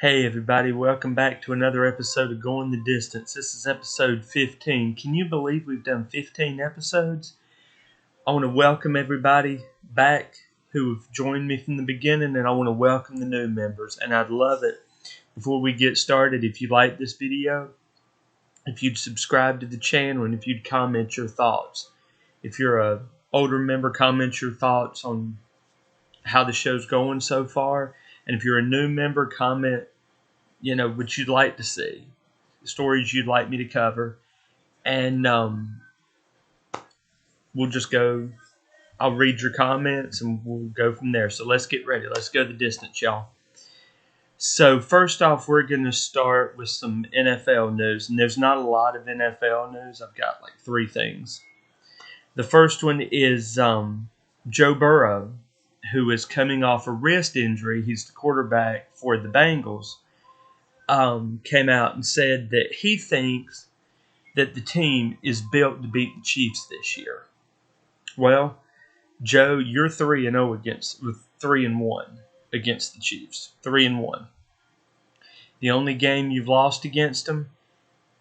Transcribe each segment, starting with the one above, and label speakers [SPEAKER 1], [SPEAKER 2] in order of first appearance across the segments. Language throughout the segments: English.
[SPEAKER 1] Hey everybody, welcome back to another episode of Going the Distance. This is episode 15. Can you believe we've done 15 episodes? I want to welcome everybody back who have joined me from the beginning, and I want to welcome the new members. And I'd love it, before we get started, if you like this video, if you'd subscribe to the channel, and if you'd comment your thoughts. If you're a older member, comment your thoughts on how the show's going so far. And if you're a new member, comment what you'd like to see, stories you'd like me to cover, and we'll just go. I'll read your comments and we'll go from there. So let's get ready. Let's go the distance, y'all. So first off, we're going to start with some NFL news, and there's not a lot of NFL news. I've got like 3 things. The first one is Joe Burrow, who is coming off a wrist injury. He's the quarterback for the Bengals. Came out and said that he thinks that the team is built to beat the Chiefs this year. Well, Joe, you're 3-0 with 3-1 against the Chiefs. 3-1. The only game you've lost against them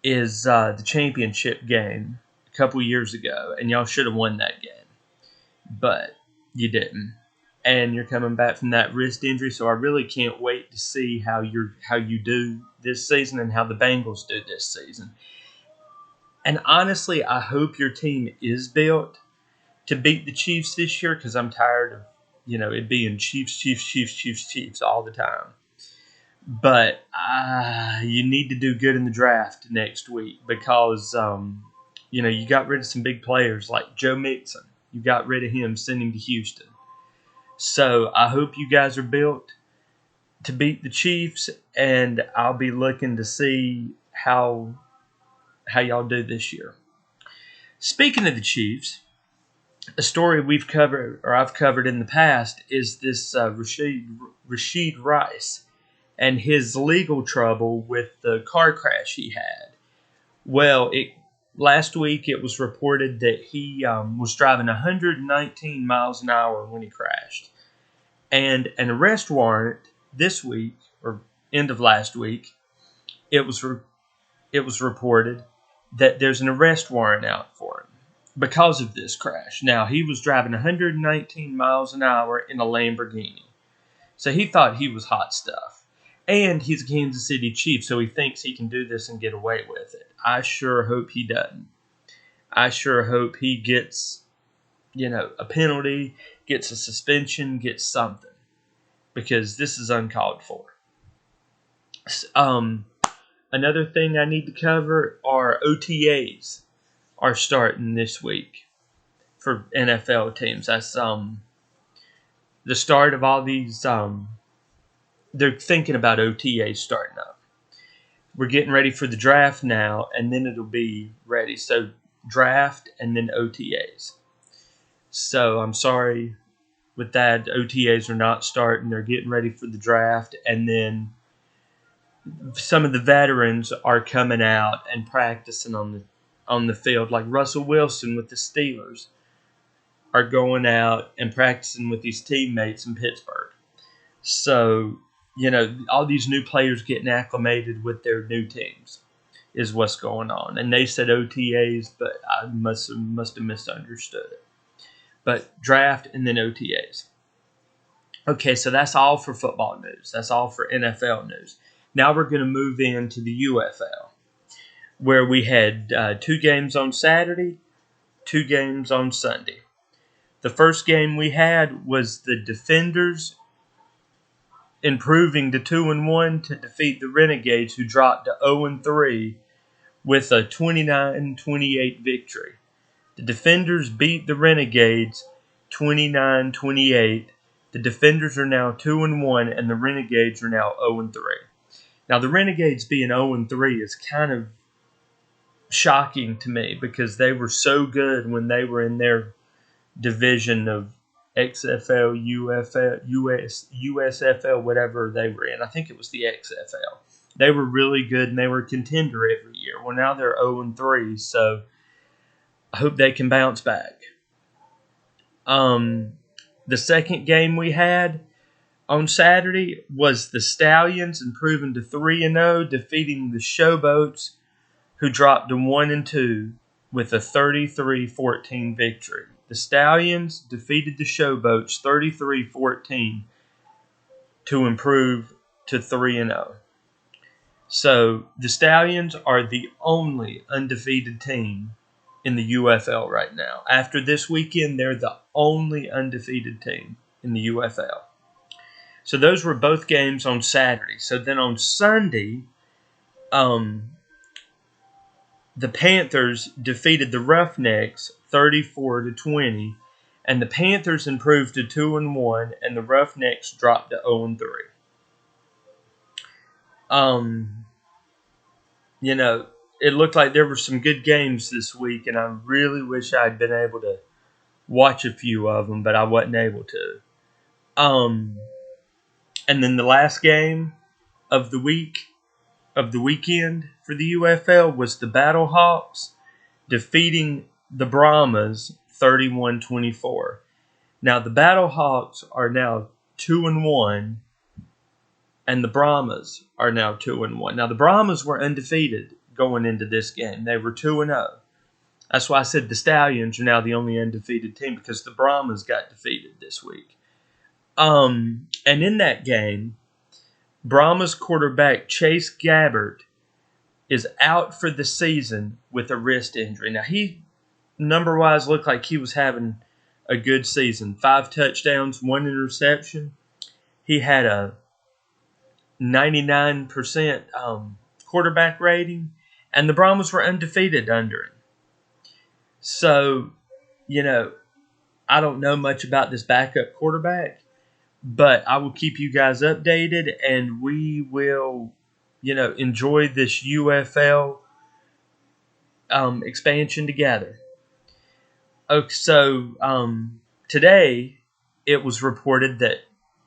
[SPEAKER 1] is the championship game a couple years ago, and y'all should have won that game, but you didn't. And you're coming back from that wrist injury, so I really can't wait to see how you do this season and how the Bengals do this season. And honestly, I hope your team is built to beat the Chiefs this year, because I'm tired of it being Chiefs all the time. But you need to do good in the draft next week, because you got rid of some big players like Joe Mixon. You got rid of him, sent him to Houston. So I hope you guys are built to beat the Chiefs, and I'll be looking to see how y'all do this year. Speaking of the Chiefs, a story I've covered in the past is this Rashid Rice and his legal trouble with the car crash he had. Well, last week it was reported that he was driving 119 miles an hour when he crashed. And an arrest warrant this week, or end of last week, it was reported that there's an arrest warrant out for him because of this crash. Now, he was driving 119 miles an hour in a Lamborghini. So he thought he was hot stuff. And he's a Kansas City Chief, so he thinks he can do this and get away with it. I sure hope he doesn't. I sure hope he gets, a penalty, gets a suspension, gets something. Because this is uncalled for. Another thing I need to cover are OTAs are starting this week for NFL teams. That's the start of all these. They're thinking about OTAs starting up. We're getting ready for the draft now, and then it'll be ready. So draft and then OTAs. So I'm sorry with that, OTAs are not starting. They're getting ready for the draft, and then some of the veterans are coming out and practicing on the field, like Russell Wilson with the Steelers are going out and practicing with his teammates in Pittsburgh. So, all these new players getting acclimated with their new teams is what's going on. And they said OTAs, but I must have misunderstood it. But draft and then OTAs. Okay, so that's all for football news. That's all for NFL news. Now we're going to move into the UFL, where we had 2 games on Saturday, 2 games on Sunday. The first game we had was the Defenders improving to 2-1 to defeat the Renegades, who dropped to 0-3 with a 29-28 victory. The Defenders beat the Renegades 29-28. The Defenders are now 2-1, and the Renegades are now 0-3. Now, the Renegades being 0-3 is kind of shocking to me, because they were so good when they were in their division of XFL, USFL, whatever they were in. I think it was the XFL. They were really good, and they were a contender every year. Well, now they're 0-3, so I hope they can bounce back. The second game we had, on Saturday was the Stallions, improving to 3-0, defeating the Showboats, who dropped to 1-2 with a 33-14 victory. The Stallions defeated the Showboats 33-14 to improve to 3-0. So the Stallions are the only undefeated team in the UFL right now. After this weekend, they're the only undefeated team in the UFL. So those were both games on Saturday. So then on Sunday, the Panthers defeated the Roughnecks 34-20, and the Panthers improved to 2-1, and the Roughnecks dropped to 0-3. It looked like there were some good games this week, and I really wish I'd been able to watch a few of them, but I wasn't able to. And then the last game of the weekend for the UFL was the Battlehawks defeating the Brahmas 31-24. Now the Battlehawks are now 2-1, and the Brahmas are now 2-1. Now the Brahmas were undefeated going into this game. They were 2-0. That's why I said the Stallions are now the only undefeated team, because the Brahmas got defeated this week. And in that game, Brahmas quarterback Chase Gabbert is out for the season with a wrist injury. Now, he, number-wise, looked like he was having a good season. 5 touchdowns, 1 interception. He had a 99% quarterback rating, and the Brahmas were undefeated under him. So, I don't know much about this backup quarterback, but I will keep you guys updated, and we will, enjoy this UFL expansion together. Okay, so today it was reported that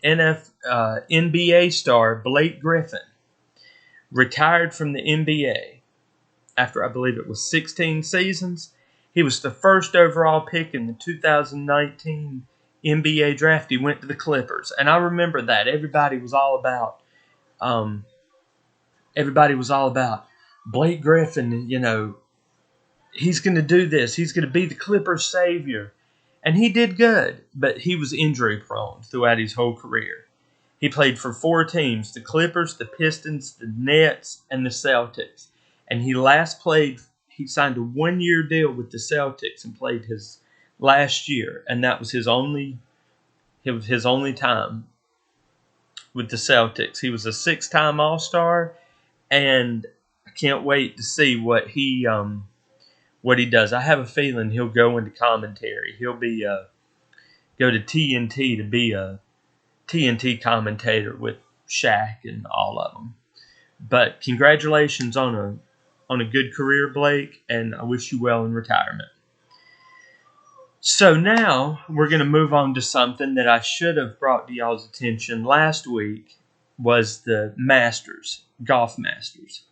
[SPEAKER 1] NBA star Blake Griffin retired from the NBA after, I believe it was 16 seasons. He was the first overall pick in the 2019 NBA draft. He went to the Clippers, and I remember that everybody was all about Blake Griffin. He's going to do this. He's going to be the Clippers' savior, and he did good, but he was injury prone throughout his whole career. He played for 4 teams: the Clippers, the Pistons, the Nets, and the Celtics. And he signed a 1-year deal with the Celtics and played his last year, and that was his only time with the Celtics. He was a 6-time All-Star, and I can't wait to see what he does. I have a feeling he'll go into commentary. He'll be go to TNT to be a TNT commentator with Shaq and all of them. But congratulations on a good career, Blake, and I wish you well in retirement. So now we're going to move on to something that I should have brought to y'all's attention last week, was the Masters, Golf Masters.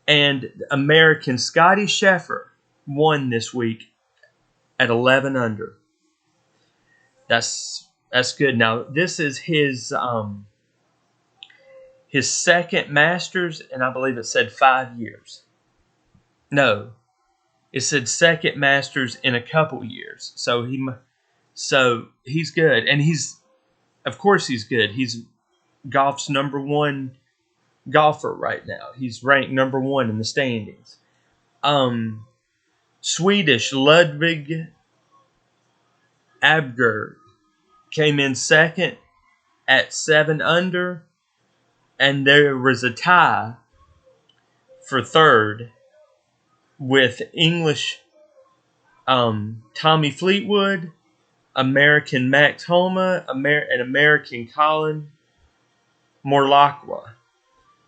[SPEAKER 1] And American Scotty Scheffler won this week at 11 under. That's good. Now, this is his second Masters, and I believe it said 5 years. No, it said second Masters in a couple years. So he's good, and of course he's good. He's golf's number 1 golfer right now. He's ranked number 1 in the standings. Swedish Ludvig Abger came in second at 7 under, and there was a tie for third with English Tommy Fleetwood, American Max Homa, and American Colin Morlachwa.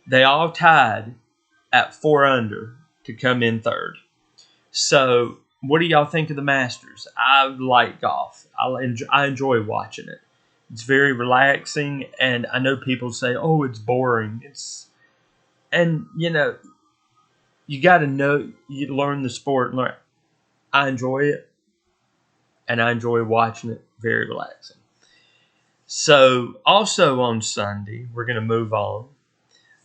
[SPEAKER 1] They all tied at 4 under to come in third. So, what do y'all think of the Masters? I like golf. I enjoy watching it. It's very relaxing, and I know people say, "Oh, it's boring." You got to know, you learn the sport. I enjoy it, and I enjoy watching it. Very relaxing. So also on Sunday, we're going to move on.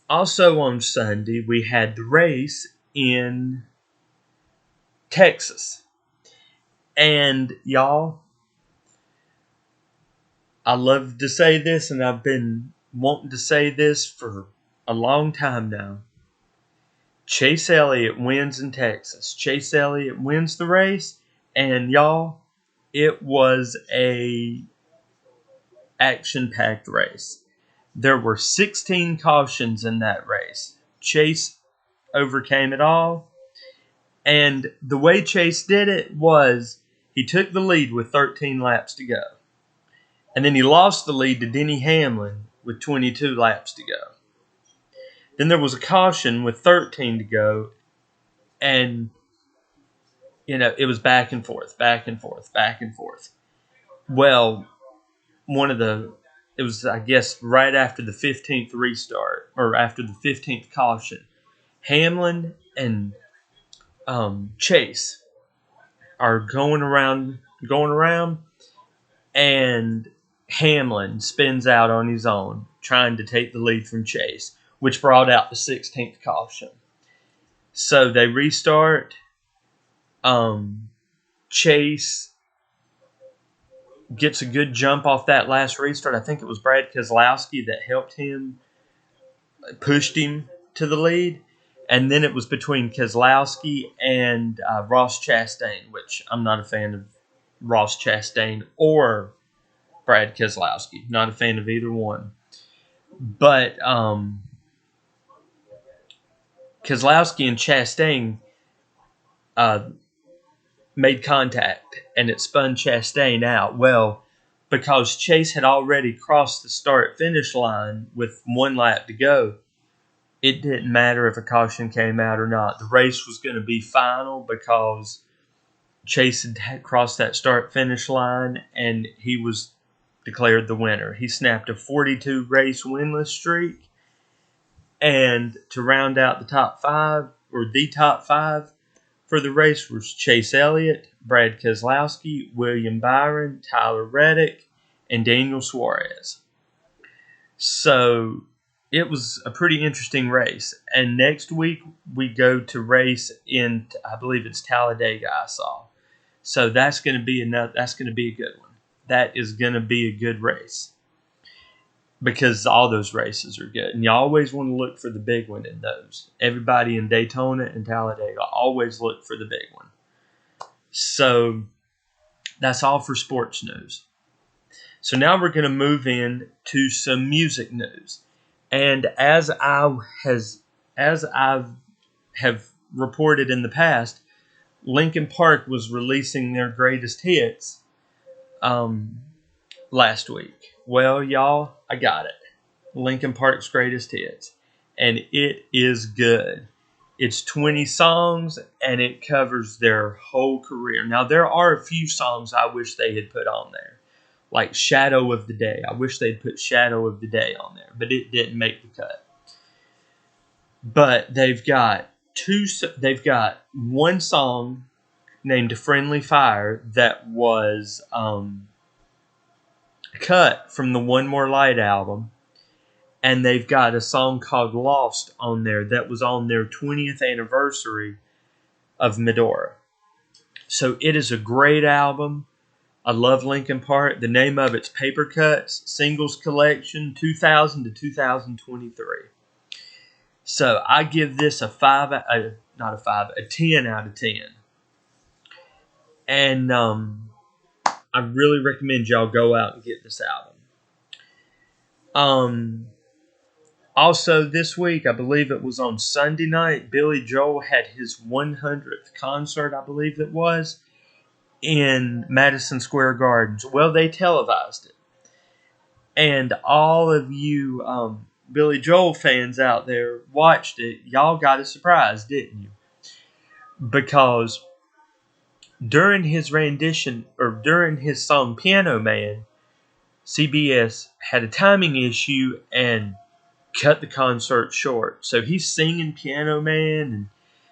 [SPEAKER 1] Also on Sunday, we had the race in Texas. And y'all, I love to say this, and I've been wanting to say this for a long time now. Chase Elliott wins in Texas. Chase Elliott wins the race, and y'all, it was a action-packed race. There were 16 cautions in that race. Chase overcame it all, and the way Chase did it was he took the lead with 13 laps to go. And then he lost the lead to Denny Hamlin with 22 laps to go. Then there was a caution with 13 to go, and it was back and forth, back and forth, back and forth. Well, it was, I guess, right after the 15th restart, or after the 15th caution, Hamlin and Chase are going around, and Hamlin spins out on his own, trying to take the lead from Chase, which brought out the 16th caution. So they restart. Chase gets a good jump off that last restart. I think it was Brad Keselowski that helped him, pushed him to the lead. And then it was between Keselowski and Ross Chastain, which I'm not a fan of Ross Chastain or Brad Keselowski. Not a fan of either one. But Keselowski and Chastain made contact, and it spun Chastain out. Well, because Chase had already crossed the start-finish line with 1 lap to go, it didn't matter if a caution came out or not. The race was going to be final because Chase had crossed that start-finish line, and he was declared the winner. He snapped a 42-race winless streak, and to round out the top 5 for the race was Chase Elliott, Brad Keselowski, William Byron, Tyler Reddick, and Daniel Suarez. So it was a pretty interesting race. And next week we go to race in, I believe it's Talladega, I saw. So that's going to be a good one. That is going to be a good race, because all those races are good. And you always want to look for the big one in those. Everybody in Daytona and Talladega always look for the big one. So that's all for sports news. So now we're going to move in to some music news. And as I have reported in the past, Linkin Park was releasing their greatest hits last week. Well, y'all, I got it. Linkin Park's greatest hits. And it is good. It's 20 songs, and it covers their whole career. Now, there are a few songs I wish they had put on there, like Shadow of the Day. I wish they'd put Shadow of the Day on there, but it didn't make the cut. But they've got one song named Friendly Fire that was cut from the One More Light album. And they've got a song called Lost on there that was on their 20th anniversary of Medora. So it is a great album. I love Linkin Park. The name of it's Paper Cuts Singles Collection 2000 to 2023. So I give this a 10 out of 10. And I really recommend y'all go out and get this album. Also this week, I believe it was on Sunday night, Billy Joel had his 100th concert, I believe it was, in Madison Square Gardens. Well, they televised it. And all of you Billy Joel fans out there watched it. Y'all got a surprise, didn't you? Because during his rendition, or during his song Piano Man, CBS had a timing issue and cut the concert short. So he's singing Piano Man, and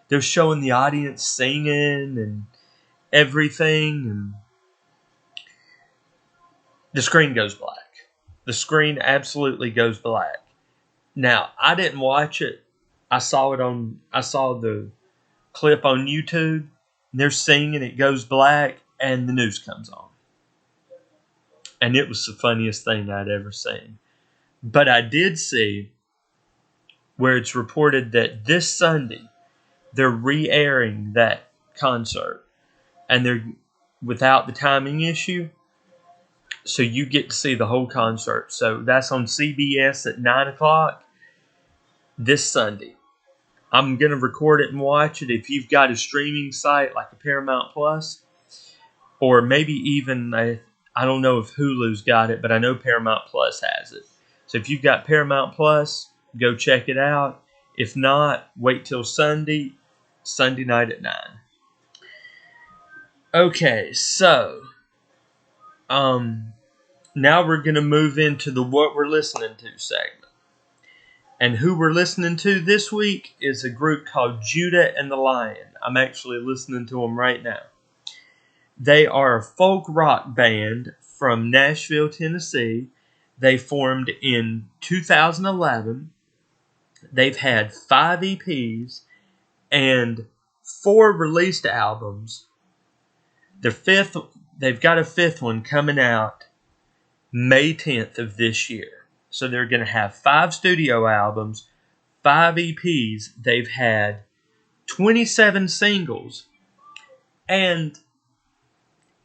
[SPEAKER 1] they're showing the audience singing and everything, and the screen goes black. The screen absolutely goes black. Now, I didn't watch it. I saw the clip on YouTube. They're singing, it goes black, and the news comes on. And it was the funniest thing I'd ever seen. But I did see where it's reported that this Sunday they're re-airing that concert, and they're without the timing issue, so you get to see the whole concert. So that's on CBS at 9 o'clock this Sunday. I'm gonna record it and watch it. If you've got a streaming site like a Paramount Plus, or maybe even I don't know if Hulu's got it, but I know Paramount Plus has it. So if you've got Paramount Plus, go check it out. If not, wait till Sunday night at 9. Okay, so now we're going to move into the What We're Listening To segment. And who we're listening to this week is a group called Judah and the Lion. I'm actually listening to them right now. They are a folk rock band from Nashville, Tennessee. They formed in 2011. They've had 5 EPs and 4 released albums. They've got a 5th one coming out May 10th of this year. So they're going to have 5 studio albums, 5 EPs. They've had 27 singles. And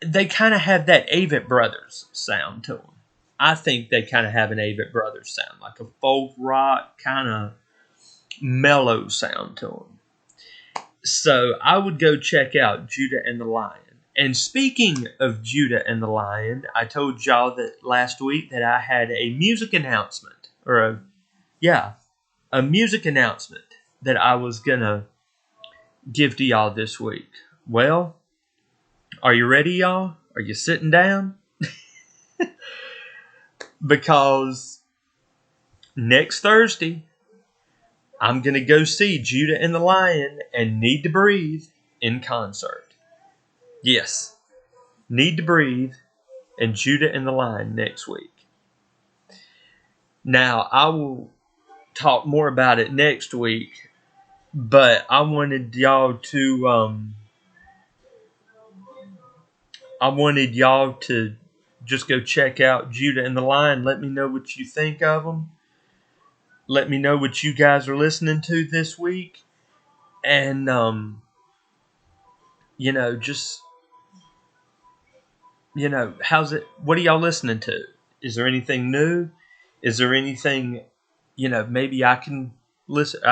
[SPEAKER 1] they kind of have that Avett Brothers sound to them. I think they kind of have an Avett Brothers sound, like a folk rock kind of mellow sound to them. So I would go check out Judah and the Lion. And speaking of Judah and the Lion, I told y'all that last week that I had a music announcement, a music announcement that I was gonna give to y'all this week. Well, are you ready, y'all? Are you sitting down? Because next Thursday, I'm going to go see Judah and the Lion and Need to Breathe in concert. Yes, Need to Breathe and Judah and the Lion next week. Now, I will talk more about it next week, but I wanted y'all to just go check out Judah and the Lion. Let me know what you think of them. Let me know what you guys are listening to this week. And, how's it? What are y'all listening to? Is there anything new? Is there anything, maybe I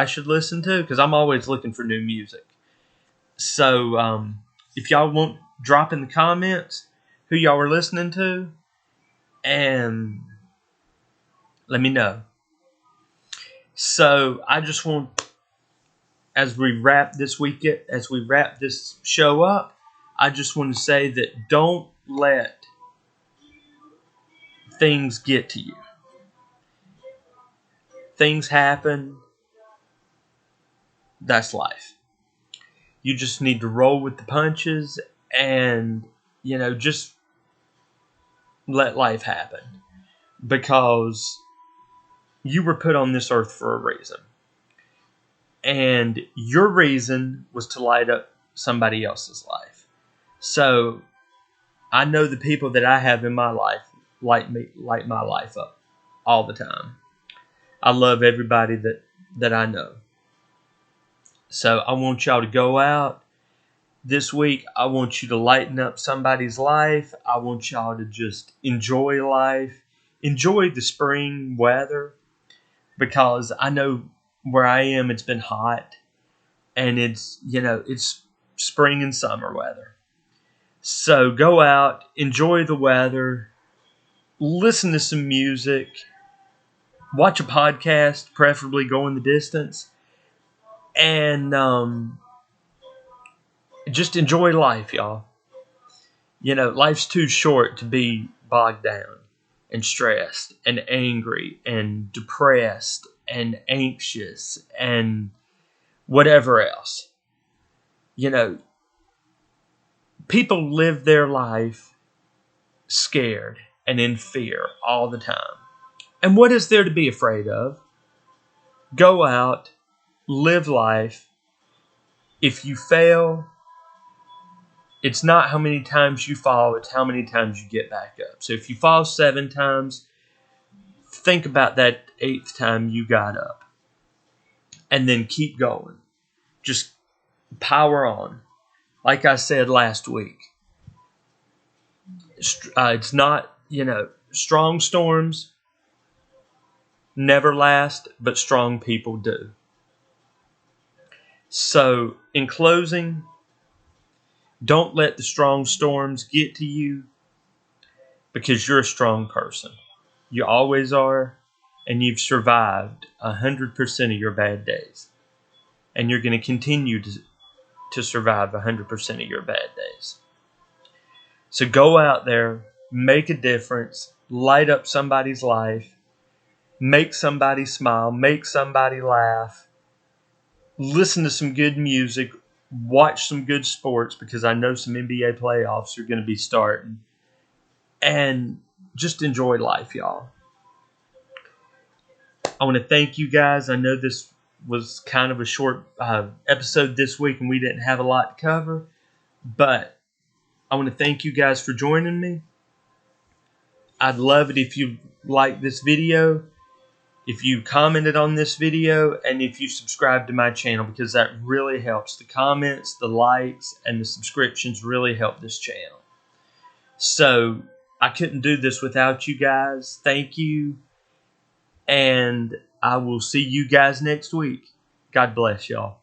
[SPEAKER 1] should listen to? Because I'm always looking for new music. So, if y'all want, drop in the comments who y'all were listening to, and let me know. So, I just want, as we wrap this show up, I just want to say that don't let things get to you. Things happen. That's life. You just need to roll with the punches and, just let life happen. Because you were put on this earth for a reason. And your reason was to light up somebody else's life. So, I know the people that I have in my life light my life up all the time. I love everybody that I know. So I want y'all to go out this week. I want you to lighten up somebody's life. I want y'all to just enjoy life. Enjoy the spring weather. Because I know where I am, it's been hot. And it's spring and summer weather. So go out, enjoy the weather, listen to some music, watch a podcast, preferably Going the Distance, and just enjoy life, y'all. Life's too short to be bogged down and stressed and angry and depressed and anxious and whatever else. People live their life scared and in fear all the time. And what is there to be afraid of? Go out, live life. If you fail, it's not how many times you fall, it's how many times you get back up. So if you fall 7 times, think about that 8th time you got up. And then keep going. Just power on. Like I said last week, it's not, strong storms never last, but strong people do. So, in closing, don't let the strong storms get to you, because you're a strong person. You always are, and you've survived 100% of your bad days. And you're going to continue to survive 100% of your bad days. So go out there, make a difference, light up somebody's life, make somebody smile, make somebody laugh, listen to some good music, watch some good sports, because I know some NBA playoffs are going to be starting. And just enjoy life, y'all. I want to thank you guys. I know this was kind of a short episode this week and we didn't have a lot to cover, but I want to thank you guys for joining me. I'd love it if you like this video, if you commented on this video, and if you subscribe to my channel, because that really helps. The comments, the likes, and the subscriptions really help this channel. So I couldn't do this without you guys. Thank you. And I will see you guys next week. God bless y'all.